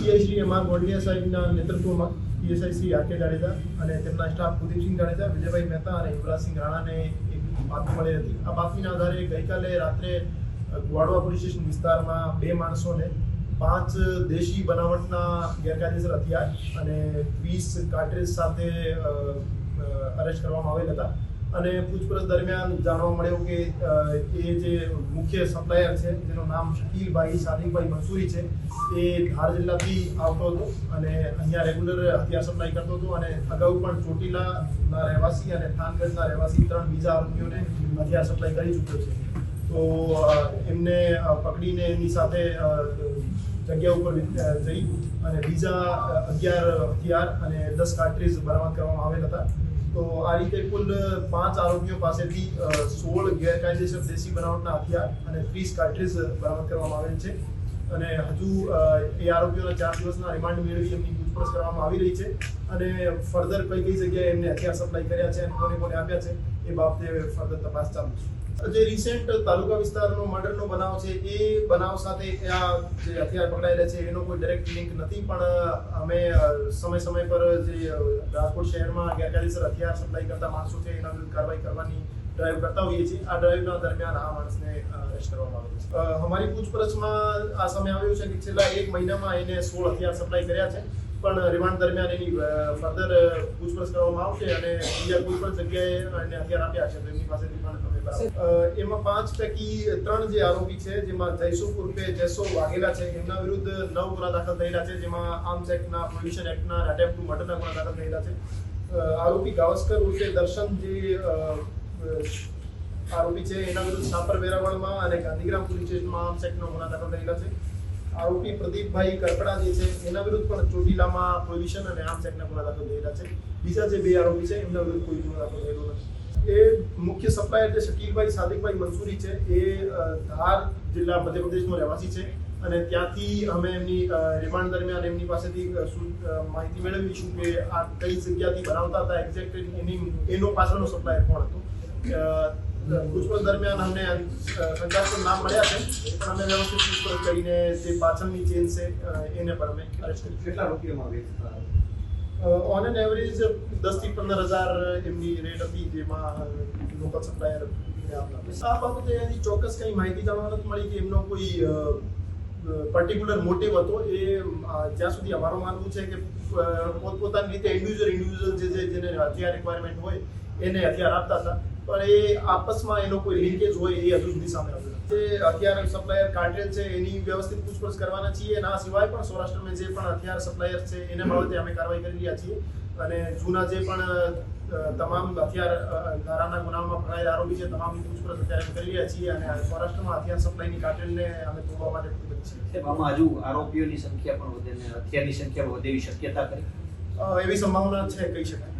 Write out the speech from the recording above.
PI Shri M R Gondaliya સાહેબના નેતૃત્વમાં PSI Shri R K Jadeja અને તેમના સ્ટાફ કુલદીપસિંહ જાડેજા, વિજયભાઈ મહેતા અને યુવરાજસિંહ રાણાને એક બાતમી મળી હતી. આ બાતમીના આધારે ગઈકાલે રાત્રે ગોવાડવા પોલીસ સ્ટેશન વિસ્તારમાં 2 માણસોને 5 દેશી બનાવટના ગેરકાયદેસર હથિયાર અને 20 કાર્ટ્રેજ સાથે અરેસ્ટ કરવામાં આવેલ હતા. અને પૂછપરછ દરમિયાન જાણવા મળ્યું કે એ જે મુખ્ય સપ્લાયર છે, જેનું નામ શકીલભાઈ સાદિકભાઈ મંસૂરી છે, એ ધાર જિલ્લાથી આવતો હતો અને અહીંયા રેગ્યુલર હથિયાર સપ્લાય કરતો હતો. અને અગાઉ પણ ચોટીલાના રહેવાસી અને થાનગઢના રહેવાસી 3 બીજા આરોપીઓને હથિયાર સપ્લાય કરી ચૂક્યો છે. તો એમને પકડીને એની સાથે જગ્યા ઉપર જઈ અને બીજા 11 હથિયાર અને 10 કાર્ટ્રીજ બરામદ કરવામાં આવેલ હતા. તો આ રીતે કુલ 5 આરોપીઓ પાસેથી 16 ગેરકાયદેસર દેશી બનાવટના હથિયાર અને 30 કાર્ટ્રીજ બરામદ કરવામાં આવેલ છે. અને હજુ એ આરોપીઓના 4 દિવસના રિમાન્ડ મેળવી એમની પૂછપરછ કરવામાં આવી રહી છે. અને ફર્ધર કઈ જગ્યાએ એમને હથિયાર સપ્લાય કર્યા છે અને કોને કોને આપ્યા છે એ બાબતે ફર્ધર તપાસ ચાલુ છે. જે રિસેન્ટ તાલુકા વિસ્તારનો મર્ડરનો બનાવ છે, એ બનાવ સાથે આ જે હથિયાર પકડાયેલા છે એનો કોઈ ડાયરેક્ટ લિંક નથી, પણ અમે સમય પર જે રાજકોટ શહેરમાં ગેરકાયદેસર હથિયાર સપ્લાય કરતા માણસો છે એના વિરુદ્ધ કાર્યવાહી કરવાની ડ્રાઈવ કરતા હોઈએ છીએ. આ ડ્રાઈવના દરમિયાન આ માણસને અરેસ્ટ કરવામાં આવ્યો છે. અમારી પૂછપરછમાં આ સમય આવ્યું છે કે છેલ્લા 1 મહિનામાં એને 16 હથિયાર સપ્લાય કર્યા છે, પણ રિમાન્ડ દરમિયાન એની ફર્ધર પૂછપરછ કરવામાં આવશે અને બીજા કોઈ પણ જગ્યાએ એને હથિયાર આપ્યા છે તો એમની પાસેથી પણ એમાં 5 પૈકી 3 જે આરોપી છે, જેમાં જયસુખ ઉર્ફે જેસો વાઘેલા છે, એમના વિરુદ્ધ 9 ગુના દાખલ થયેલા છે, જેમાં આર્મ્સ એક્ટના, પ્રોહિબિશન એક્ટના, અટેમ્પ્ટ ટુ મર્ડરના ગુના દાખલ થયેલા છે. આરોપી ગાવસ્કર ઉર્ફે દર્શન જે આરોપી છે, એના વિરુદ્ધ સાપર વેરાવળમાં અને ગાંધીગ્રામ પોલીસ સ્ટેશનમાં આર્મ્સ એક્ટનો ગુના દાખલ થયેલા છે. આરોપી પ્રદીપભાઈ કરપડા જે છે એના વિરુદ્ધ પણ ચોટીલામાં પ્રોહિબિશન અને આર્મ્સ એક્ટના ગુના દાખલ થયેલા છે. બીજા જે 2 આરોપી છે એમના વિરુદ્ધ કોઈ ગુનો દાખલ થયેલો નથી. એ મુખ્ય સપ્લાયર જે શકીલભાઈ સાદિકભાઈ મંસૂરી છે, એ ધાર જિલ્લા મધ્યપ્રદેશનો રહેવાસી છે અને ત્યાંથી અમે એમની રિમાન્ડ દરમિયાન એમની પાસેથી માહિતી મેળવીશું કે આ કઈ જગ્યાથી બનાવતા હતા, એક્ઝેક્ટ એનો પાછળનો સપ્લાયર કોણ હતો. પૂછપરછ દરમિયાન અમને શંકાસ્પદ નામ મળ્યા છે, પણ અમે વ્યવસ્થિત પૂછપરછ કરીને જે પાછળની ચેન છે એને પણ અમે અરેસ્ટ કરી. કેટલા રૂપિયામાં વેચતા? ઓન એન એવરેજ 10 થી 15,000 એમની રેટ હતી, જેમાં લોકલ સપ્લાયર આ બાબતે એની ચોક્કસ કઈ માહિતી જાણવા નથી મળી કે એમનો કોઈ પર્ટિક્યુલર મોટિવ હતો. એ જ્યાં સુધી અમારું માનવું છે કે પોતપોતાની રીતે ઇન્ડિવિજ્યુઅલ જેને હથિયાર રિક્વાયરમેન્ટ હોય એને હથિયાર આપતા હતા, પણ એ આપસમાં એનો કોઈ લિંકેજ હોય એ હજુ સુધી સામે આવ્યું. જે હથિયાર સપ્લાયર કાર્ટેલ છે એની વ્યવસ્થિત પૂછપરછ કરવાના છીએ, અને આ સિવાય પણ સૌરાષ્ટ્રમાં જે પણ હથિયાર સપ્લાયર છે એને બાબતે અમે કાર્યવાહી કરી રહ્યા છીએ. અને જૂના જે પણ તમામ હથિયાર ધારાના ગુનામાં પકડાયેલા આરોપી છે તમામની પૂછપરછ અત્યારે અમે કરી રહ્યા છીએ. અને સૌરાષ્ટ્રમાં હથિયાર સપ્લાયની કાર્ટેલને અમે તોડવા માટે ખૂબ છીએ. આમાં હજુ આરોપીઓની સંખ્યા પણ વધે ને હથિયારની સંખ્યા વધે એવી શક્યતા કરી એવી સંભાવના છે, કહી શકાય.